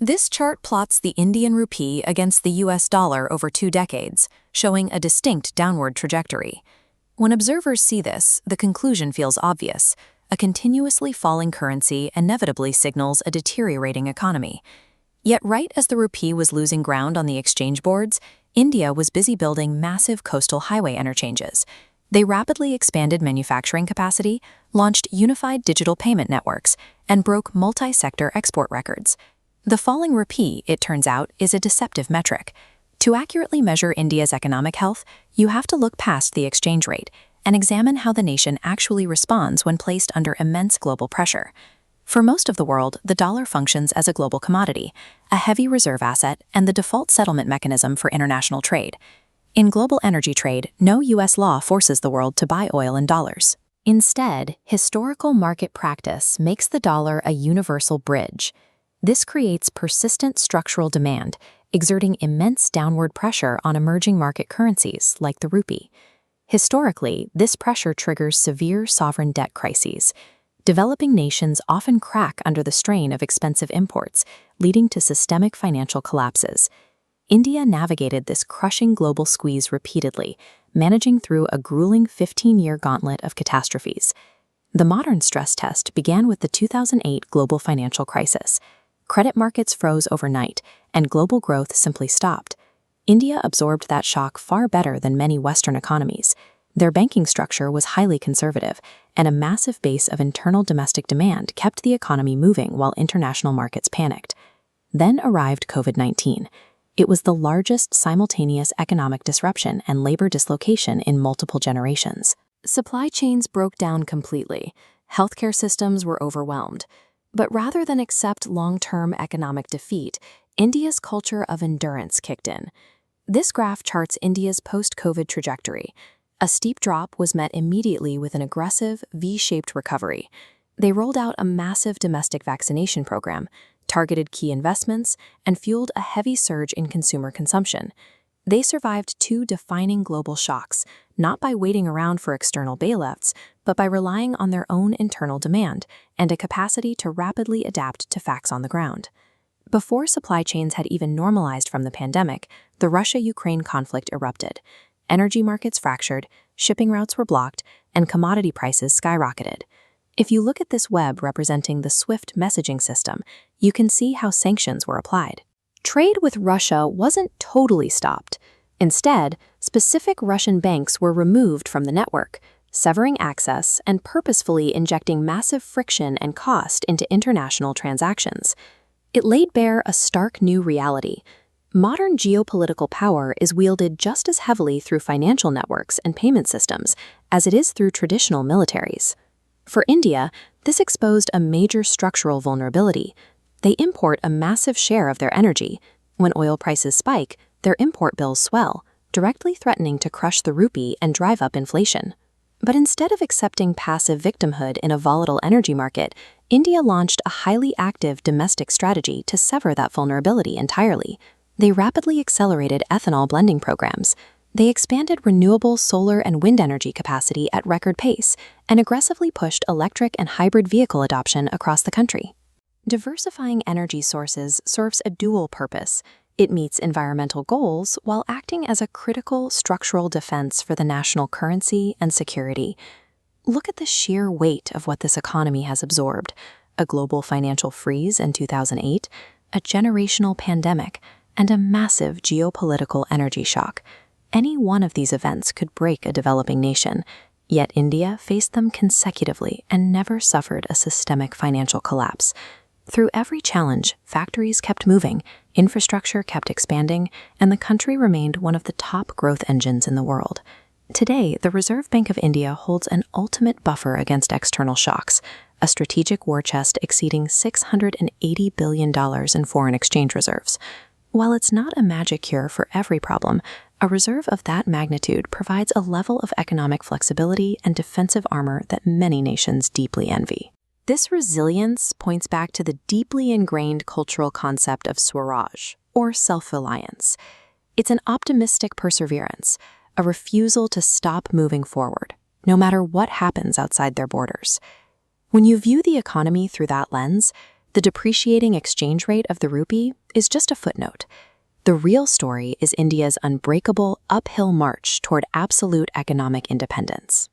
This chart plots the Indian rupee against the US dollar over 2 decades, showing a distinct downward trajectory. When observers see this, the conclusion feels obvious. A continuously falling currency inevitably signals a deteriorating economy. Yet right as the rupee was losing ground on the exchange boards, India was busy building massive coastal highway interchanges. They rapidly expanded manufacturing capacity, launched unified digital payment networks, and broke multi-sector export records. The falling rupee, it turns out, is a deceptive metric. To accurately measure India's economic health, you have to look past the exchange rate and examine how the nation actually responds when placed under immense global pressure. For most of the world, the dollar functions as a global commodity, a heavy reserve asset, and the default settlement mechanism for international trade. In global energy trade, no U.S. law forces the world to buy oil in dollars. Instead, historical market practice makes the dollar a universal bridge. This creates persistent structural demand, exerting immense downward pressure on emerging market currencies like the rupee. Historically, this pressure triggers severe sovereign debt crises. Developing nations often crack under the strain of expensive imports, leading to systemic financial collapses. India navigated this crushing global squeeze repeatedly, managing through a grueling 15-year gauntlet of catastrophes. The modern stress test began with the 2008 global financial crisis. Credit markets froze overnight, and global growth simply stopped. India absorbed that shock far better than many Western economies. Their banking structure was highly conservative, and a massive base of internal domestic demand kept the economy moving while international markets panicked. Then arrived COVID-19. It was the largest simultaneous economic disruption and labor dislocation in multiple generations. Supply chains broke down completely. Healthcare systems were overwhelmed. But rather than accept long-term economic defeat, India's culture of endurance kicked in. This graph charts India's post-COVID trajectory. A steep drop was met immediately with an aggressive, V-shaped recovery. They rolled out a massive domestic vaccination program, targeted key investments, and fueled a heavy surge in consumer consumption. They survived 2 defining global shocks, not by waiting around for external bailouts, but by relying on their own internal demand and a capacity to rapidly adapt to facts on the ground. Before supply chains had even normalized from the pandemic, the Russia-Ukraine conflict erupted. Energy markets fractured, shipping routes were blocked, and commodity prices skyrocketed. If you look at this web representing the SWIFT messaging system, you can see how sanctions were applied. Trade with Russia wasn't totally stopped. Instead, specific Russian banks were removed from the network, severing access and purposefully injecting massive friction and cost into international transactions. It laid bare a stark new reality. Modern geopolitical power is wielded just as heavily through financial networks and payment systems as it is through traditional militaries. For India, this exposed a major structural vulnerability. They import a massive share of their energy. When oil prices spike, their import bills swell, directly threatening to crush the rupee and drive up inflation. But instead of accepting passive victimhood in a volatile energy market, India launched a highly active domestic strategy to sever that vulnerability entirely. They rapidly accelerated ethanol blending programs. They expanded renewable solar and wind energy capacity at record pace and aggressively pushed electric and hybrid vehicle adoption across the country. Diversifying energy sources serves a dual purpose. It meets environmental goals while acting as a critical structural defense for the national currency and security. Look at the sheer weight of what this economy has absorbed: a global financial freeze in 2008, a generational pandemic, and a massive geopolitical energy shock. Any one of these events could break a developing nation, yet India faced them consecutively and never suffered a systemic financial collapse. Through every challenge, factories kept moving, infrastructure kept expanding, and the country remained one of the top growth engines in the world. Today, the Reserve Bank of India holds an ultimate buffer against external shocks, a strategic war chest exceeding $680 billion in foreign exchange reserves. While it's not a magic cure for every problem, a reserve of that magnitude provides a level of economic flexibility and defensive armor that many nations deeply envy. This resilience points back to the deeply ingrained cultural concept of Swaraj, or self-reliance. It's an optimistic perseverance, a refusal to stop moving forward, no matter what happens outside their borders. When you view the economy through that lens, The depreciating exchange rate of the rupee is just a footnote. The real story is India's unbreakable uphill march toward absolute economic independence.